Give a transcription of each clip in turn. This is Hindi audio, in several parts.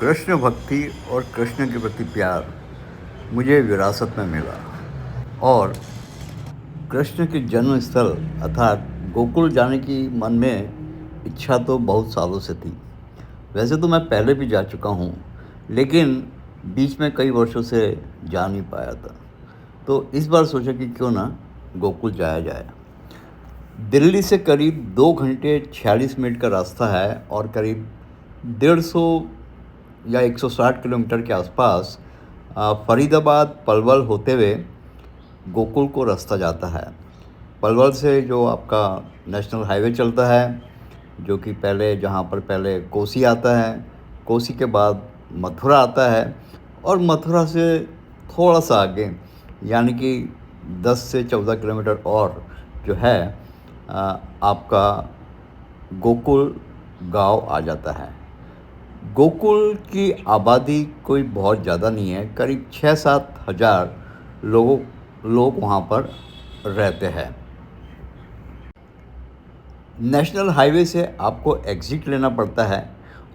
कृष्ण भक्ति और कृष्ण के प्रति प्यार मुझे विरासत में मिला और कृष्ण के जन्म स्थल अर्थात गोकुल जाने की मन में इच्छा तो बहुत सालों से थी। वैसे तो मैं पहले भी जा चुका हूँ, लेकिन बीच में कई वर्षों से जा नहीं पाया था। तो इस बार सोचा कि क्यों ना गोकुल जाया जाए। दिल्ली से करीब 2 घंटे 46 मिनट का रास्ता है और करीब 150 या 160 किलोमीटर के आसपास फरीदाबाद पलवल होते हुए गोकुल को रास्ता जाता है। पलवल से जो आपका नेशनल हाईवे चलता है, जो कि पहले जहाँ पर पहले कोसी आता है, कोसी के बाद मथुरा आता है और मथुरा से थोड़ा सा आगे यानी कि 10 से 14 किलोमीटर और जो है आपका गोकुल गांव आ जाता है। गोकुल की आबादी कोई बहुत ज़्यादा नहीं है, करीब 6-7 हज़ार लोग वहाँ पर रहते हैं। नेशनल हाईवे से आपको एग्ज़िट लेना पड़ता है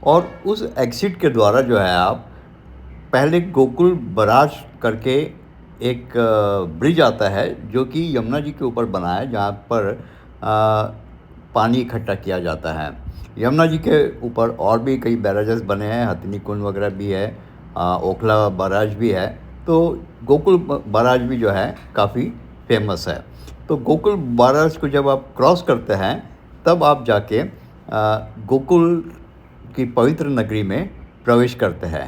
और उस एग्ज़िट के द्वारा जो है आप पहले गोकुल बराज करके एक ब्रिज आता है, जो कि यमुना जी के ऊपर बना है, जहाँ पर पानी इकट्ठा किया जाता है। यमुना जी के ऊपर और भी कई बैराजेस बने हैं, हथिनी कुंड वगैरह भी है, ओखला बराज भी है। तो गोकुल बराज भी जो है काफ़ी फेमस है। तो गोकुल बराज को जब आप क्रॉस करते हैं तब आप जाके गोकुल की पवित्र नगरी में प्रवेश करते हैं।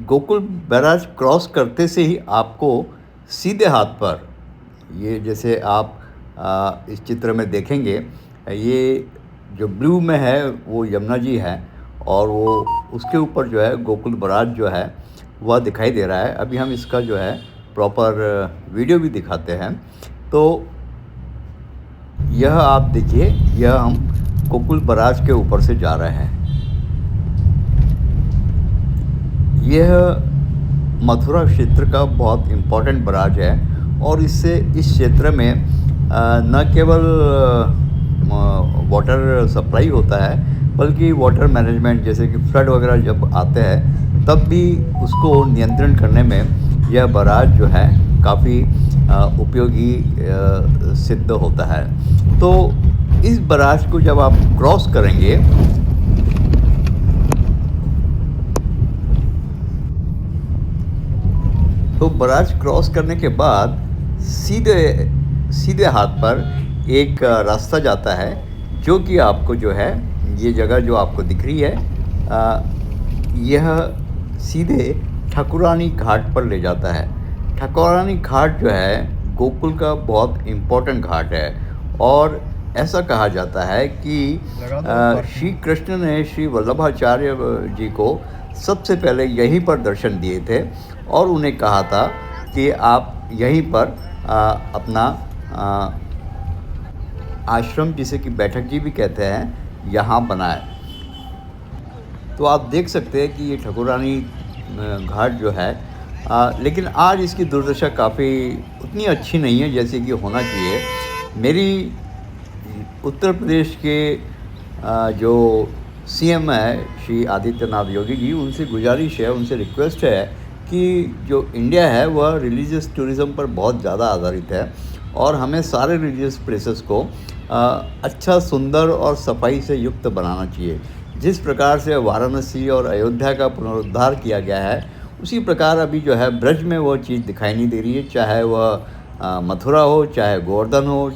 गोकुल बैराज क्रॉस करते से ही आपको सीधे हाथ पर, ये जैसे आप इस चित्र में देखेंगे, ये जो ब्लू में है वो यमुना जी है और वो उसके ऊपर जो है गोकुल बैराज जो है वह दिखाई दे रहा है। अभी हम इसका जो है प्रॉपर वीडियो भी दिखाते हैं। तो यह आप देखिए, यह हम गोकुल बैराज के ऊपर से जा रहे हैं। यह मथुरा क्षेत्र का बहुत इम्पोर्टेंट बैराज है और इससे इस क्षेत्र में न केवल वाटर सप्लाई होता है, बल्कि वाटर मैनेजमेंट, जैसे कि फ्लड वगैरह जब आते हैं तब भी उसको नियंत्रण करने में यह बैराज जो है काफ़ी उपयोगी सिद्ध होता है। तो इस बैराज को जब आप क्रॉस करेंगे तो बैराज क्रॉस करने के बाद सीधे हाथ पर एक रास्ता जाता है, जो कि आपको जो है ये जगह जो आपको दिख रही है, यह सीधे ठाकुरानी घाट पर ले जाता है। ठाकुरानी घाट जो है गोकुल का बहुत इम्पोर्टेंट घाट है और ऐसा कहा जाता है कि श्री कृष्ण ने श्री वल्लभाचार्य जी को सबसे पहले यहीं पर दर्शन दिए थे और उन्हें कहा था कि आप यहीं पर अपना आश्रम, जिसे कि बैठक जी भी कहते हैं, यहाँ बनाए। तो आप देख सकते हैं कि ये ठाकुरानी घाट जो है, लेकिन आज इसकी दुर्दशा काफ़ी उतनी अच्छी नहीं है जैसे कि होना चाहिए। मेरी उत्तर प्रदेश के जो सीएम है श्री आदित्यनाथ योगी जी, उनसे गुजारिश है, उनसे रिक्वेस्ट है कि जो इंडिया है वह रिलीजियस टूरिज़्म पर बहुत ज़्यादा आधारित है और हमें सारे रिलीजियस प्लेसेस को अच्छा, सुंदर और सफाई से युक्त बनाना चाहिए। जिस प्रकार से वाराणसी और अयोध्या का पुनरुद्धार किया गया है, उसी प्रकार अभी जो है ब्रज में वो चीज़ दिखाई नहीं दे रही है, चाहे वह मथुरा हो, चाहे गोवर्धन हो,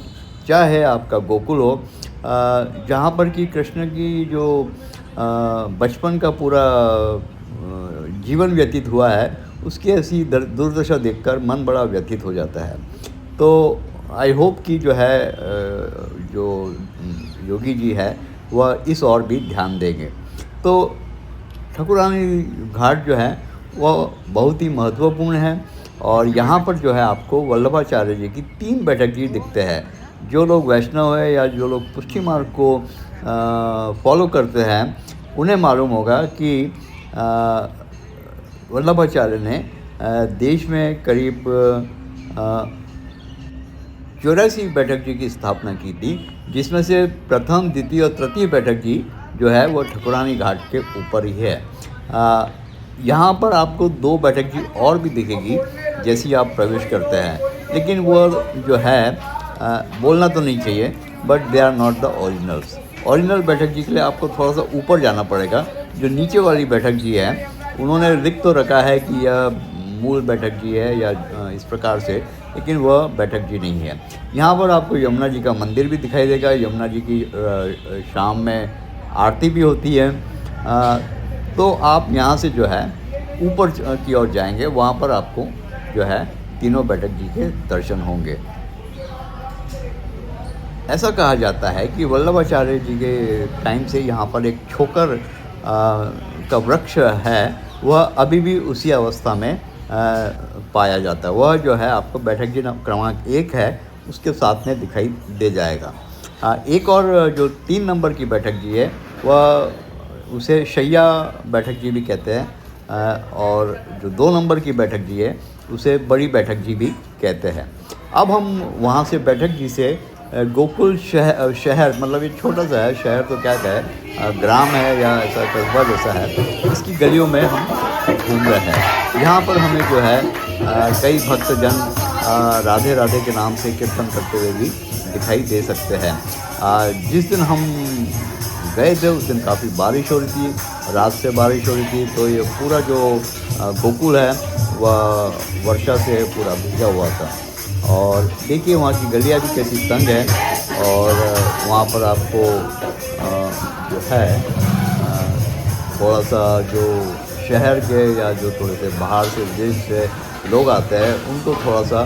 चाहे आपका गोकुल हो, जहाँ पर कि कृष्ण की जो बचपन का पूरा जीवन व्यतीत हुआ है, उसकी ऐसी दुर्दशा देखकर मन बड़ा व्यथित हो जाता है। तो आई होप कि जो है जो योगी जी है वह इस ओर भी ध्यान देंगे। तो ठाकुरानी घाट जो है वह बहुत ही महत्वपूर्ण है और यहाँ पर जो है आपको वल्लभाचार्य जी की 3 बैठक जी दिखते हैं। जो लोग वैष्णव है या जो लोग पुष्टि मार्ग को फॉलो करते हैं, उन्हें मालूम होगा कि वल्लभाचार्य ने देश में करीब 84 बैठक जी की स्थापना की थी, जिसमें से प्रथम, द्वितीय और तृतीय बैठक जी जो है वो ठकुरानी घाट के ऊपर ही है। यहाँ पर आपको 2 बैठक जी और भी दिखेगी जैसे ही आप प्रवेश करते हैं, लेकिन वो जो है बोलना तो नहीं चाहिए, but they are not the originals. Original बैठक जी के लिए आपको थोड़ा सा ऊपर जाना पड़ेगा। जो नीचे वाली बैठक जी है उन्होंने लिख तो रखा है कि यह मूल बैठक जी है या इस प्रकार से, लेकिन वह बैठक जी नहीं है। यहाँ पर आपको यमुना जी का मंदिर भी दिखाई देगा। यमुना जी की शाम में आरती भी होती है। तो आप यहाँ से जो है ऊपर की ओर जाएंगे, वहाँ पर आपको जो है तीनों बैठक जी के दर्शन होंगे। ऐसा कहा जाता है कि वल्लभाचार्य जी के टाइम से यहाँ पर एक छोकर का वृक्ष है, वह अभी भी उसी अवस्था में पाया जाता है। वह जो है आपको बैठक जी क्रमांक 1 है उसके साथ में दिखाई दे जाएगा। एक और जो 3 नंबर की बैठक जी है वह उसे शैया बैठक जी भी कहते हैं, और जो 2 नंबर की बैठक जी है उसे बड़ी बैठक जी भी कहते हैं। अब हम वहाँ से बैठक जी से गोकुल शहर मतलब ये छोटा सा है, शहर तो क्या कहे, ग्राम है या ऐसा कस्बा जैसा है, इसकी गलियों में हम घूम रहे हैं। यहाँ पर हमें जो है कई भक्तजन राधे राधे के नाम से कीर्तन करते हुए भी दिखाई दे सकते हैं। जिस दिन हम गए थे उस दिन काफ़ी बारिश हो रही थी, रात से बारिश हो रही थी, तो ये पूरा जो गोकुल है वह वर्षा से पूरा भीगा हुआ था। और देखिए वहाँ की गलियाँ भी कैसी तंग है, और वहाँ पर आपको जो है थोड़ा सा जो शहर के या जो थोड़े से बाहर से विदेश से लोग आते हैं उनको थोड़ा सा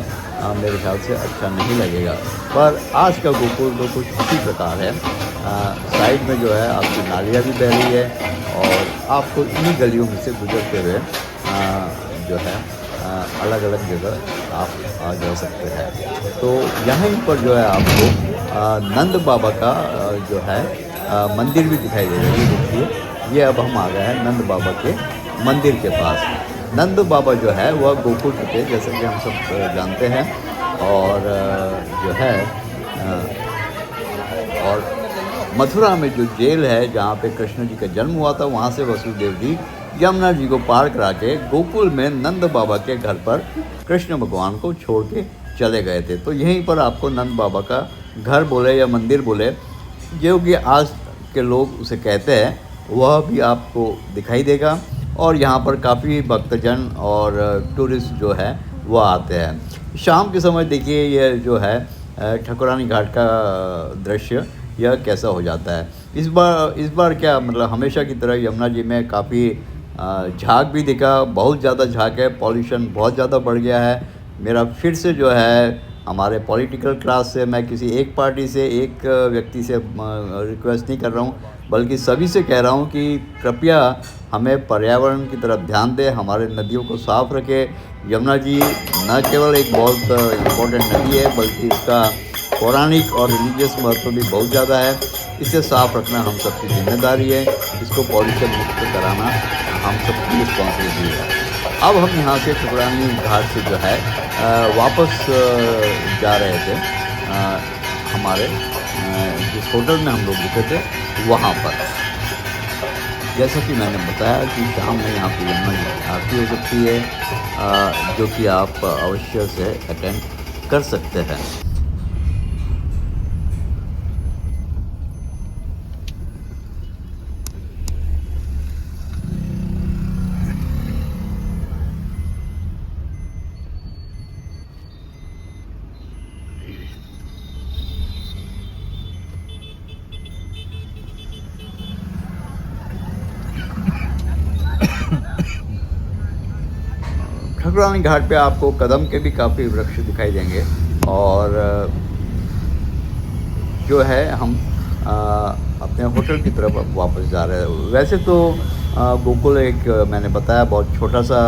मेरे ख्याल से अच्छा नहीं लगेगा। पर आज का गोकुल तो कुछ इसी प्रकार है। साइड में जो है आपकी नालियाँ भी बह रही है, और आपको इन्हीं गलियों में से गुजरते हुए जो है अलग अलग जगह आप आ जा सकते हैं। तो यहीं पर जो है आपको नंद बाबा का जो है मंदिर भी दिखाई दे रहा है। ये देखिए, ये अब हम आ गए हैं नंद बाबा के मंदिर के पास। नंद बाबा जो है वह गोकुल के थे, जैसे कि हम सब जानते हैं, और जो है और मथुरा में जो जेल है जहाँ पे कृष्ण जी का जन्म हुआ था, वहाँ से वसुदेव जी यमुना जी को पार करा के गोकुल में नंद बाबा के घर पर कृष्ण भगवान को छोड़ के चले गए थे। तो यहीं पर आपको नंद बाबा का घर बोले या मंदिर बोले, जो कि आज के लोग उसे कहते हैं, वह भी आपको दिखाई देगा। और यहाँ पर काफ़ी भक्तजन और टूरिस्ट जो है वह आते हैं। शाम के समय देखिए ये जो है ठकुरानी घाट का दृश्य यह कैसा हो जाता है। इस बार क्या मतलब हमेशा की तरह यमुना जी में काफ़ी झाग भी दिखा, बहुत ज़्यादा झाग है, पॉल्यूशन बहुत ज़्यादा बढ़ गया है। मेरा फिर से जो है हमारे पॉलिटिकल क्लास से, मैं किसी एक पार्टी से एक व्यक्ति से रिक्वेस्ट नहीं कर रहा हूँ, बल्कि सभी से कह रहा हूँ कि कृपया हमें पर्यावरण की तरफ ध्यान दें, हमारे नदियों को साफ़ रखें। यमुना जी न केवल एक बहुत इम्पोर्टेंट नदी है, बल्कि इसका पौराणिक और रिलीजियस महत्व भी बहुत ज़्यादा है। इसे साफ़ रखना हम सबकी जिम्मेदारी है, इसको पॉल्यूशन मुक्त कराना हम सबकी रिस्पॉन्सिबिलिटी है। अब हम यहाँ से ठकुरानी घाट से जो है वापस जा रहे थे हमारे जिस होटल में हम लोग रुके थे वहाँ पर। जैसा कि मैंने बताया कि शाम में यहाँ पर यमुना जी आरती हो सकती है, जो कि आप अवश्य से अटेंड कर सकते हैं। ठकुरानी घाट पे आपको कदम के भी काफ़ी वृक्ष दिखाई देंगे, और जो है हम अपने होटल की तरफ अब वापस जा रहे हैं। वैसे तो गोकुल एक मैंने बताया बहुत छोटा सा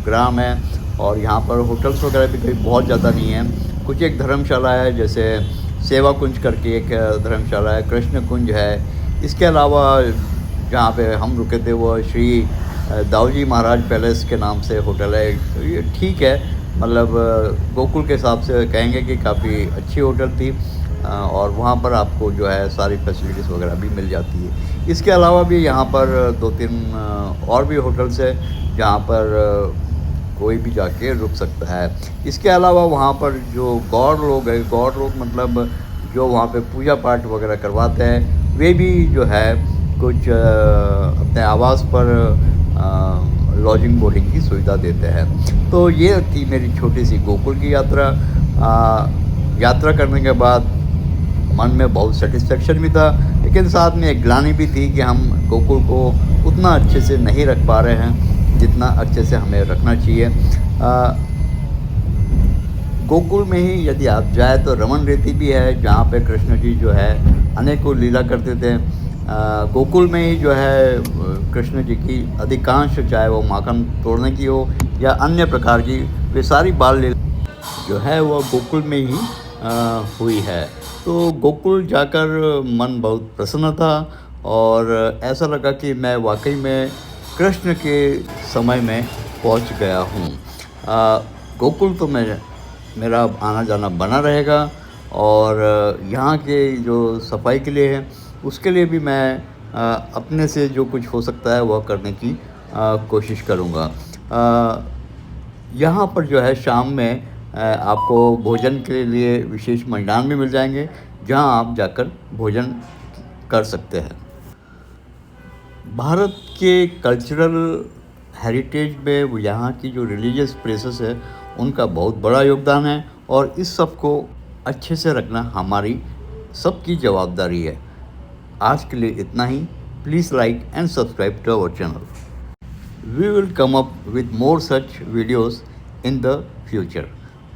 ग्राम है, और यहाँ पर होटल्स वगैरह भी कोई बहुत ज़्यादा नहीं है। कुछ एक धर्मशाला है, जैसे सेवा कुंज करके एक धर्मशाला है, कृष्ण कुंज है। इसके अलावा जहाँ पे हम रुके थे वो श्री दाऊजी महाराज पैलेस के नाम से होटल है। ये ठीक है, मतलब गोकुल के हिसाब से कहेंगे कि काफ़ी अच्छी होटल थी। और वहाँ पर आपको जो है सारी फैसिलिटीज़ वगैरह भी मिल जाती है। इसके अलावा भी यहाँ पर 2-3 और भी होटल्स हैं जहाँ पर कोई भी जाके रुक सकता है। इसके अलावा वहाँ पर जो गौड़ लोग हैं, गौड़ लोग मतलब जो वहाँ पे पूजा पाठ वगैरह करवाते हैं, वे भी जो है कुछ अपने आवास पर लॉजिंग बोर्डिंग की सुविधा देते हैं। तो ये थी मेरी छोटी सी गोकुल की यात्रा। यात्रा करने के बाद मन में बहुत सेटिस्फेक्शन भी था, लेकिन साथ में एक ग्लानि भी थी कि हम गोकुल को उतना अच्छे से नहीं रख पा रहे हैं जितना अच्छे से हमें रखना चाहिए। गोकुल में ही यदि आप जाए तो रमन रेती भी है जहाँ पे कृष्ण जी जो है अनेकों लीला करते थे। गोकुल में ही जो है कृष्ण जी की अधिकांश, चाहे वो माखन तोड़ने की हो या अन्य प्रकार की, वे सारी बाल लीला जो है वह गोकुल में ही हुई है। तो गोकुल जाकर मन बहुत प्रसन्न था और ऐसा लगा कि मैं वाकई में कृष्ण के समय में पहुंच गया हूं। गोकुल तो मेरा आना जाना बना रहेगा और यहाँ के जो सफाई के लिए है उसके लिए भी मैं अपने से जो कुछ हो सकता है वह करने की कोशिश करूँगा। यहाँ पर जो है शाम में आपको भोजन के लिए विशेष मैदान भी मिल जाएंगे जहाँ आप जाकर भोजन कर सकते हैं। भारत के कल्चरल हेरिटेज में वो यहाँ की जो रिलीजियस प्लेसेस है उनका बहुत बड़ा योगदान है और इस सब को अच्छे से रखना हमारी सबकी जवाबदारी है। आज के लिए इतना ही। Please like and subscribe to our channel. We will come up with more such videos in the future.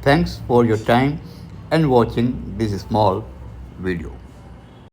Thanks for your time and watching this small video.